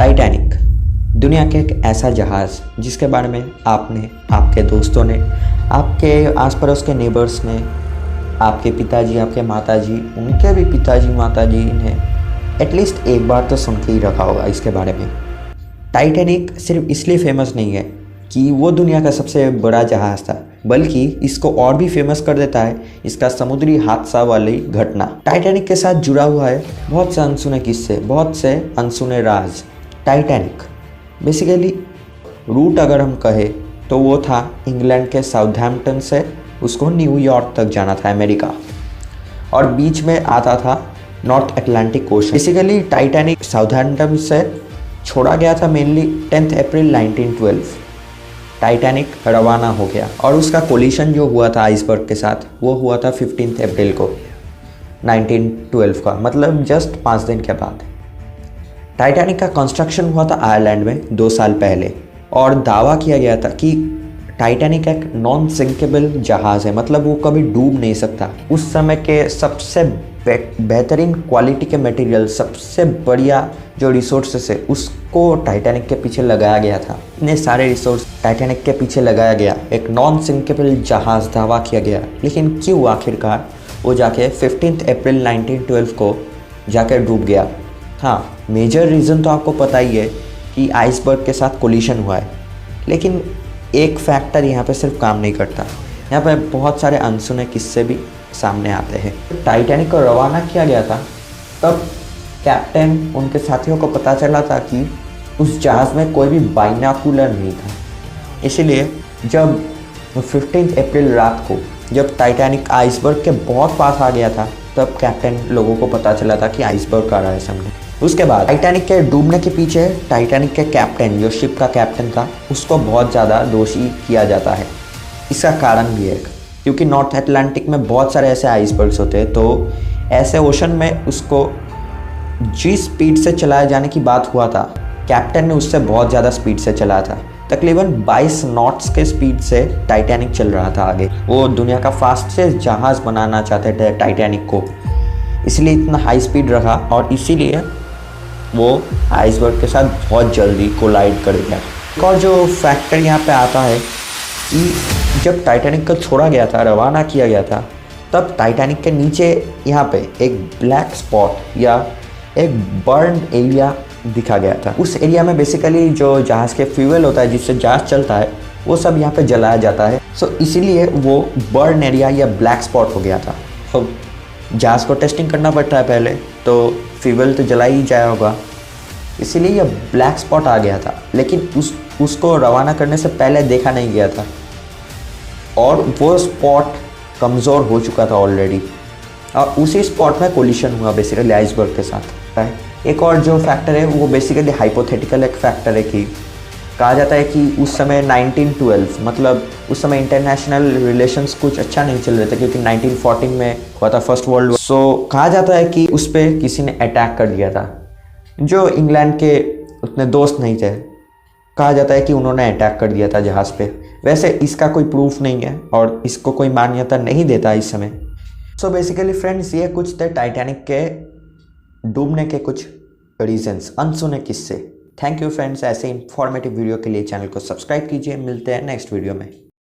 Titanic दुनिया के एक ऐसा जहाज़ जिसके बारे में आपने, आपके दोस्तों ने, आपके आस पड़ोस के नेबर्स ने, आपके पिताजी, आपके माताजी, उनके भी पिताजी माताजी ने एटलीस्ट एक बार तो सुन के ही रखा होगा इसके बारे में। टाइटैनिक सिर्फ इसलिए फेमस नहीं है कि वो दुनिया का सबसे बड़ा जहाज़ था, बल्कि इसको और भी फेमस कर देता है इसका समुद्री हादसा वाली घटना। टाइटैनिक के साथ जुड़ा हुआ है बहुत से अनसुने किस्से, बहुत से अनसुने राज। टाइटैनिक बेसिकली रूट अगर हम कहें तो वो था इंग्लैंड के साउथहैम्पटन से उसको न्यूयॉर्क तक जाना था अमेरिका, और बीच में आता था north Atlantic ocean. Basically Titanic Southampton से छोड़ा गया था मेनली 10 अप्रैल 1912। टाइटैनिक रवाना हो गया और उसका कोलिशन जो हुआ था आइसबर्ग के साथ वो हुआ था 15 अप्रैल को 1912 का, मतलब जस्ट 5 दिन के बाद। टाइटैनिक का कंस्ट्रक्शन हुआ था आयरलैंड में 2 साल पहले, और दावा किया गया था कि टाइटैनिक एक नॉन सिंकेबल जहाज़ है, मतलब वो कभी डूब नहीं सकता। उस समय के सबसे बेहतरीन क्वालिटी के मटेरियल, सबसे बढ़िया जो रिसोर्सेस है उसको टाइटैनिक के पीछे लगाया गया था। इतने सारे रिसोर्स टाइटैनिक के पीछे लगाया गया, एक नॉन सिंकेबल जहाज़ दावा किया गया। लेकिन क्यों आखिरकार वो जाके 15 अप्रैल 1912 को जाकर डूब गया? हाँ, मेजर रीज़न तो आपको पता ही है कि आइसबर्ग के साथ कोलिशन हुआ है, लेकिन एक फैक्टर यहाँ पे सिर्फ काम नहीं करता। यहाँ पे बहुत सारे अनसुने किस्से भी सामने आते हैं। टाइटैनिक को रवाना किया गया था तब कैप्टन उनके साथियों को पता चला था कि उस जहाज़ में कोई भी बाइनोकुलर नहीं था। इसीलिए जब 15 अप्रैल रात को जब टाइटैनिक आइसबर्ग के बहुत पास आ गया था तब कैप्टन लोगों को पता चला था कि आइसबर्ग आ रहा है सामने। उसके बाद टाइटैनिक के डूबने के पीछे टाइटैनिक के कैप्टन, जो शिप का कैप्टन था, उसको बहुत ज़्यादा दोषी किया जाता है। इसका कारण भी है क्योंकि नॉर्थ अटलांटिक में बहुत सारे ऐसे आइसबर्ग्स होते हैं, तो ऐसे ओशन में उसको जिस स्पीड से चलाए जाने की बात हुआ था, कैप्टन ने उससे बहुत ज़्यादा स्पीड से चलाया था। तकरीबन 22 नॉट्स के स्पीड से टाइटैनिक चल रहा था आगे। वो दुनिया का फास्टेस्ट जहाज़ बनाना चाहते थे टाइटैनिक को, इसलिए इतना हाई स्पीड रखा और इसीलिए वो आइसबर्ग के साथ बहुत जल्दी कोलाइड कर गया। एक और जो फैक्टर यहाँ पे आता है कि जब टाइटैनिक को छोड़ा गया था, रवाना किया गया था, तब टाइटैनिक के नीचे यहाँ पे एक ब्लैक स्पॉट या एक बर्न एरिया दिखा गया था। उस एरिया में बेसिकली जो जहाज़ के फ्यूल होता है जिससे जहाज़ चलता है वो सब यहाँ पे जलाया जाता है। सो इसीलिए वो बर्न एरिया या ब्लैक स्पॉट हो गया था। तो जहाज़ को टेस्टिंग करना पड़ता है पहले, तो फ्यूल तो जला ही जाया होगा, इसीलिए यह ब्लैक स्पॉट आ गया था। लेकिन उसको रवाना करने से पहले देखा नहीं गया था और वो स्पॉट कमज़ोर हो चुका था ऑलरेडी, और उसी स्पॉट में कोलिशन हुआ बेसिकली आइसबर्ग के साथ। एक और जो फैक्टर है वो बेसिकली हाइपोथेटिकल एक फैक्टर है कि कहा जाता है कि उस समय 1912, मतलब उस समय इंटरनेशनल रिलेशंस कुछ अच्छा नहीं चल रहे थे क्योंकि 1914 में हुआ था फर्स्ट वर्ल्ड वॉर। सो कहा जाता है कि उस पर किसी ने अटैक कर दिया था जो इंग्लैंड के उतने दोस्त नहीं थे। कहा जाता है कि उन्होंने अटैक कर दिया था जहाज़ पे। वैसे इसका कोई प्रूफ नहीं है और इसको कोई मान्यता नहीं देता इस समय। सो बेसिकली फ्रेंड्स, ये कुछ थे टाइटैनिक के डूबने के कुछ रीजंस, अनसुने किस्से। थैंक यू फ्रेंड्स, ऐसे इंफॉर्मेटिव वीडियो के लिए चैनल को सब्सक्राइब कीजिए। मिलते हैं नेक्स्ट वीडियो में।